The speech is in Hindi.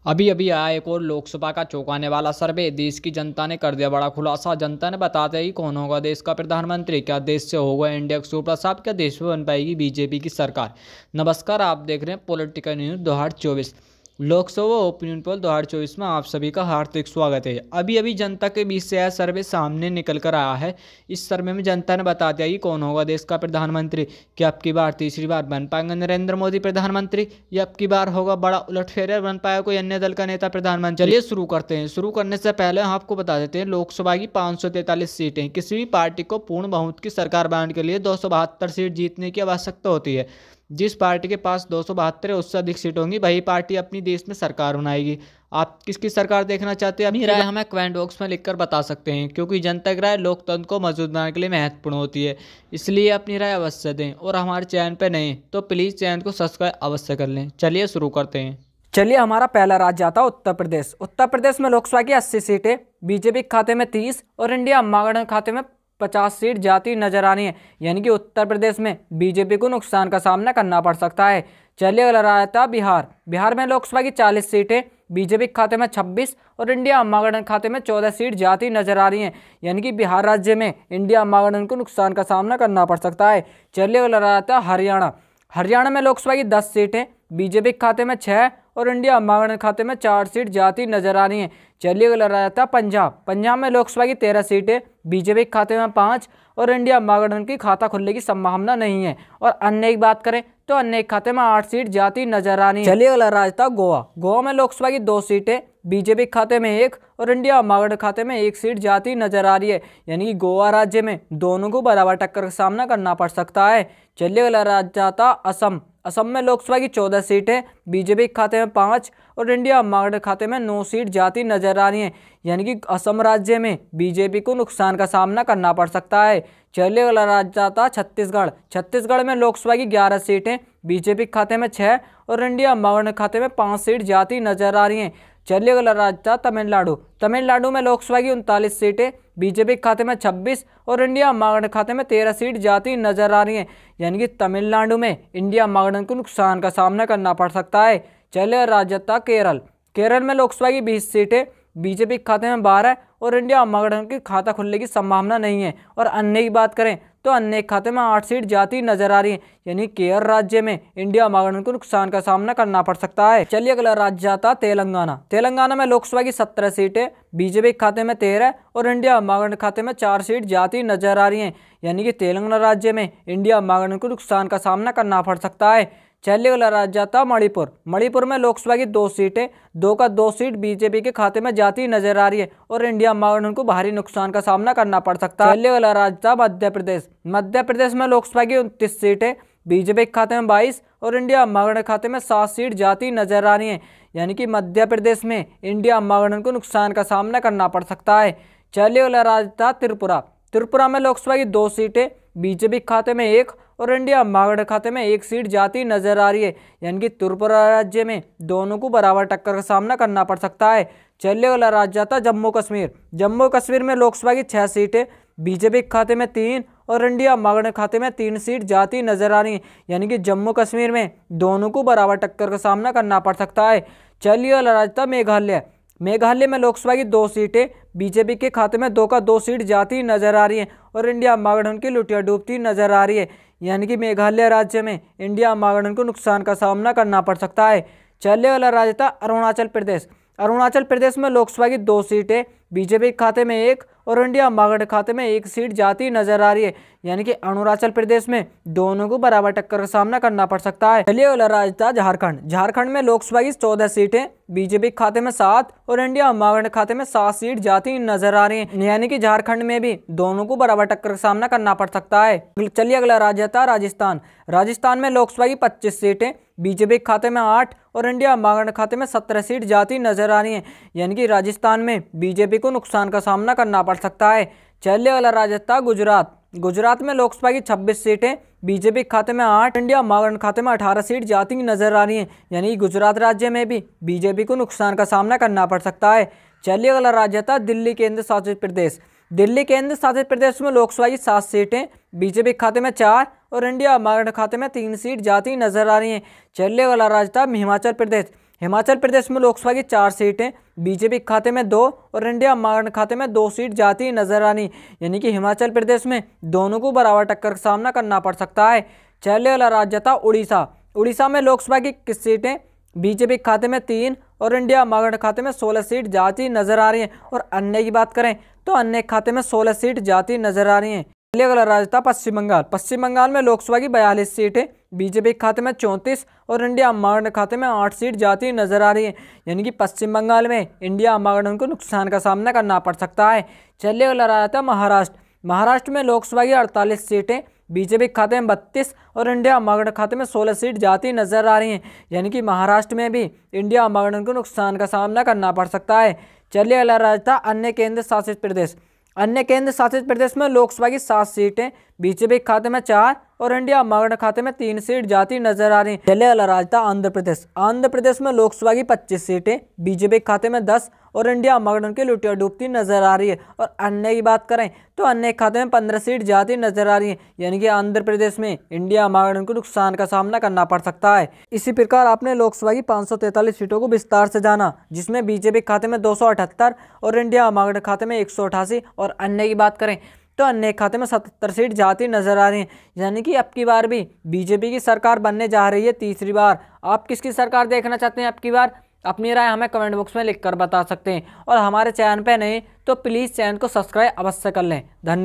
अभी अभी आया एक और लोकसभा का चौंकाने वाला सर्वे। देश की जनता ने कर दिया बड़ा खुलासा। जनता ने बताते ही कौन होगा देश का प्रधानमंत्री। क्या देश से होगा इंडिया का सुपर साहब? क्या देश में बन पाएगी बीजेपी की सरकार? नमस्कार, आप देख रहे हैं political news 2024 Lok Sabha opinion poll 2024 में आप सभी का हार्दिक स्वागत है। अभी अभी जनता के बीच से यह सर्वे सामने निकल कर आया है। इस सर्वे में जनता ने बता दिया कि कौन होगा देश का प्रधानमंत्री। क्या अब की बार तीसरी बार बन पाएंगे नरेंद्र मोदी प्रधानमंत्री, या अब की बार होगा बड़ा उलटफेर, बन पाएगा कोई अन्य दल का नेता प्रधानमंत्री? चलिए शुरू करते हैं। शुरू करने से पहले हम आपको बता देते हैं लोकसभा की 543 सीटें। किसी भी पार्टी को पूर्ण बहुमत की सरकार बनाने के लिए 272 सीट जीतने की आवश्यकता होती है। जिस पार्टी के पास 272 है उससे अधिक सीट होंगी, वही पार्टी अपनी देश में सरकार बनाएगी। आप किसकी सरकार देखना चाहते हैं? अपनी राय हमें कमेंट बॉक्स में लिखकर बता सकते हैं, क्योंकि जनता की राय लोकतंत्र को मजबूत बनाने के लिए महत्वपूर्ण होती है। इसलिए अपनी राय अवश्य दें, और हमारे चैनल पर नए तो प्लीज़ चैनल को सब्सक्राइब अवश्य कर लें। चलिए शुरू करते हैं। चलिए, हमारा पहला राज्य आता है उत्तर प्रदेश। उत्तर प्रदेश में लोकसभा की 80 सीटें, बीजेपी के खाते में 30 और इंडिया महागठबंधन खाते में 50 सीट जाती नजर आनी है। यानी कि उत्तर प्रदेश में बीजेपी को नुकसान का सामना करना पड़ सकता है। चलिए, अगला राज्य आता है बिहार। बिहार में लोकसभा की 40 सीटें, बीजेपी के खाते में 26 और इंडिया महागठबंधन खाते में 14 सीट जाती नजर आ रही हैं। यानी कि बिहार राज्य में इंडिया महागठबंधन को नुकसान का सामना करना पड़ सकता है। चलिए, अगला राज्य आता है हरियाणा। हरियाणा में लोकसभा की 10 सीटें, बीजेपी के खाते में 6 और इंडिया महागठबंधन खाते में 4 सीट जाती नजर आ रही हैं। चलिए, अगला राज्य आता है पंजाब। पंजाब में लोकसभा की 13 सीटें, बीजेपी के खाते में 5 और इंडिया महागठबंधन की खाता खुलने की संभावना नहीं है। और अन्य की बात करें तो अन्य के खाते में 8 सीट जाती नजर आ रही है। चलिए, अगला राज्य था गोवा। गोवा में लोकसभा की 2 सीटें, बीजेपी के खाते में 1 और इंडिया महागठबंधन खाते में 1 सीट जाती नजर आ रही है। यानी कि गोवा राज्य में दोनों को बराबर टक्कर का सामना करना पड़ सकता है। चलिए, अगला राज्य आता असम। असम में लोकसभा की 14 सीटें, बीजेपी के खाते में 5 और इंडिया महागठबंधन खाते में 9 सीट जाती नजर आ रही हैं। यानी कि असम राज्य में बीजेपी को नुकसान का सामना करना पड़ सकता है। चलिए, अगला राज्य आता छत्तीसगढ़। छत्तीसगढ़ में लोकसभा की 11 सीटें, बीजेपी के खाते में 6 और इंडिया महागठबंधन खाते में 5 सीट जाती नजर आ रही हैं। चलिए, अगला राज्य था तमिलनाडु। तमिलनाडु में लोकसभा की 39 सीटें, बीजेपी के खाते में 26 और इंडिया महागठबंधन खाते में 13 सीट जाती नजर आ रही हैं। यानी कि तमिलनाडु में इंडिया महागठबंधन को नुकसान का सामना करना पड़ सकता है। चलिए, राज्य था केरल। केरल में लोकसभा की 20 सीटें, बीजेपी के खाते में 12 और इंडिया महागठबंधन की खाता खुलने की संभावना नहीं है। और अन्य की बात करें तो अन्य के खाते में 8 सीट जाती नजर आ रही है। यानी केरल राज्य में इंडिया महागठबंधन को नुकसान का सामना करना पड़ सकता है। चलिए, अगला राज्य आता तेलंगाना। तेलंगाना में लोकसभा की 17 सीटें, बीजेपी के खाते में 13 और इंडिया महागठबंधन खाते में 4 सीट जाती नजर आ रही हैं। यानी कि तेलंगाना राज्य में इंडिया महागठबंधन को नुकसान का सामना करना पड़ सकता है। चलिए, अगला राज्य आता मणिपुर। मणिपुर में लोकसभा की 2 सीटें, 2 का 2 सीट बीजेपी के खाते में जाती नजर आ रही है और इंडिया महागठबंधन को भारी नुकसान का सामना करना पड़ सकता है। चलिए, अगला राज्य था मध्य प्रदेश। मध्य प्रदेश में लोकसभा की 29 सीटें, बीजेपी के खाते में 22 और इंडिया महागठबंधन खाते में 7 सीट जाती नजर आ रही है। यानी कि मध्य प्रदेश में इंडिया महागठबंधन को नुकसान का सामना करना पड़ सकता है। चलिए, अगला राज्य था त्रिपुरा। त्रिपुरा में लोकसभा की 2 सीटें, बीजेपी के खाते में 1 और इंडिया महागठबंधन खाते में 1 सीट जाती नजर आ रही है। यानी कि त्रिपुरा राज्य में दोनों को बराबर टक्कर का सामना करना पड़ सकता है। चलिए, अगला राज्य आता जम्मू कश्मीर। जम्मू कश्मीर में लोकसभा की 6 सीटें, बीजेपी के खाते में 3 और इंडिया महागठबंधन खाते में 3 सीट जाती नजर आ रही है। यानी कि जम्मू कश्मीर में दोनों को बराबर टक्कर का सामना करना पड़ सकता है। चलिए, अगला राज्य था मेघालय। मेघालय में लोकसभा की 2 सीटें, बीजेपी के खाते में 2 का 2 सीट जाती नजर आ रही है और इंडिया महागठबंधन की लुटिया डूबती नजर आ रही है। यानी कि मेघालय राज्य में इंडिया महागठबंधन को नुकसान का सामना करना पड़ सकता है। चलिए, अगला राज्य था अरुणाचल प्रदेश। अरुणाचल प्रदेश में लोकसभा की 2 सीटें, बीजेपी के खाते में 1 और इंडिया महागठबंधन खाते में 1 सीट जाती नजर आ रही है। यानी कि अरुणाचल प्रदेश में दोनों को बराबर टक्कर का सामना करना पड़ सकता है। चलिए, अगला राज्य था झारखंड। झारखंड में लोकसभा की 14 सीटें, बीजेपी के खाते में 7 और इंडिया महागठबंधन खाते में 7 सीट जाती नजर आ रही है। यानी कि झारखंड में भी दोनों को बराबर टक्कर का सामना करना पड़ सकता है। चलिए, अगला राज्य था राजस्थान। राजस्थान में लोकसभा की 25 सीटें, बीजेपी के खाते में 8 और इंडिया महागठबंधन खाते में 17 सीट जाती नजर आ रही है। यानी कि राजस्थान में बीजेपी को नुकसान का सामना करना पड़ सकता है। चलिए, अगला राज्य था गुजरात। गुजरात में लोकसभा की 26 सीटें, बीजेपी के खाते में 8, इंडिया महागठबंधन खाते में 18 सीट जाती नजर आ रही है। यानी गुजरात राज्य में भी बीजेपी को नुकसान का सामना करना पड़ सकता है। चलिए, अगला राज्य था दिल्ली केंद्र शासित प्रदेश। दिल्ली केंद्र शासित प्रदेश में लोकसभा की 7 सीटें, बीजेपी के खाते में 4 और इंडिया महागठबंधन खाते में 3 सीट जाती नजर आ रही हैं। चलिए, अगला राज्य था हिमाचल प्रदेश। हिमाचल प्रदेश में लोकसभा की 4 सीटें बीजेपी के खाते में 2 और इंडिया महागठबंधन खाते में 2 सीट जाती नजर आनी, यानी कि हिमाचल प्रदेश में दोनों को बराबर टक्कर का सामना करना पड़ सकता है। चलने वाला राज्य था उड़ीसा। उड़ीसा में लोकसभा की किस सीटें बीजेपी के खाते में 3 और इंडिया महागठबंधन खाते में 16 सीट जाती नजर आ रही हैं। और अन्य की बात करें तो अन्य खाते में 16 सीट जाती नजर आ रही हैं। अगला राज्य था पश्चिम बंगाल। पश्चिम बंगाल में लोकसभा की 42 सीटें बीजेपी के खाते में 34 और इंडिया महागठबंधन खाते में 8 सीट जाती नजर आ रही है, यानी कि पश्चिम बंगाल में इंडिया महागठबंधन को नुकसान का सामना करना पड़ सकता है। चलिए अगला राज्य था महाराष्ट्र। महाराष्ट्र में लोकसभा की 48 सीटें बीजेपी के खाते में 32 और इंडिया महागठबंधन खाते में 16 सीट जाती नजर आ रही हैं, यानी कि महाराष्ट्र में भी इंडिया महागठबंधन को नुकसान का सामना करना पड़ सकता है। चलिए अगला राज्य था अन्य केंद्र शासित प्रदेश। अन्य केंद्र शासित प्रदेश में लोकसभा की 7 सीटें बीजेपी के खाते में 4 और इंडिया महागठबंधन खाते में 3 सीट जाती नजर आ रही है। चलिए अगला राज्य था आंध्र प्रदेश। आंध्र प्रदेश में लोकसभा की 25 सीटें बीजेपी के खाते में 10 और इंडिया महागठबंधन की लुटिया डूबती नजर आ रही है। और अन्य की बात करें तो अन्य खाते में 15 सीट जाती नजर आ रही है, यानी कि आंध्र प्रदेश में इंडिया महागठबंधन को नुकसान का सामना करना पड़ सकता है। इसी प्रकार आपने लोकसभा की 543 सीटों को विस्तार से जाना, जिसमें बीजेपी के खाते में 278 और इंडिया महागठबंधन खाते में 188 और अन्य की बात करें तो अन्य खाते में 77 सीट जाती नजर आ रही हैं, यानी कि अब की बार भी बीजेपी की सरकार बनने जा रही है तीसरी बार। आप किसकी सरकार देखना चाहते हैं अब की बार? अपनी राय हमें कमेंट बॉक्स में लिखकर बता सकते हैं। और हमारे चैनल पे नए तो प्लीज़ चैनल को सब्सक्राइब अवश्य कर लें। धन्यवाद।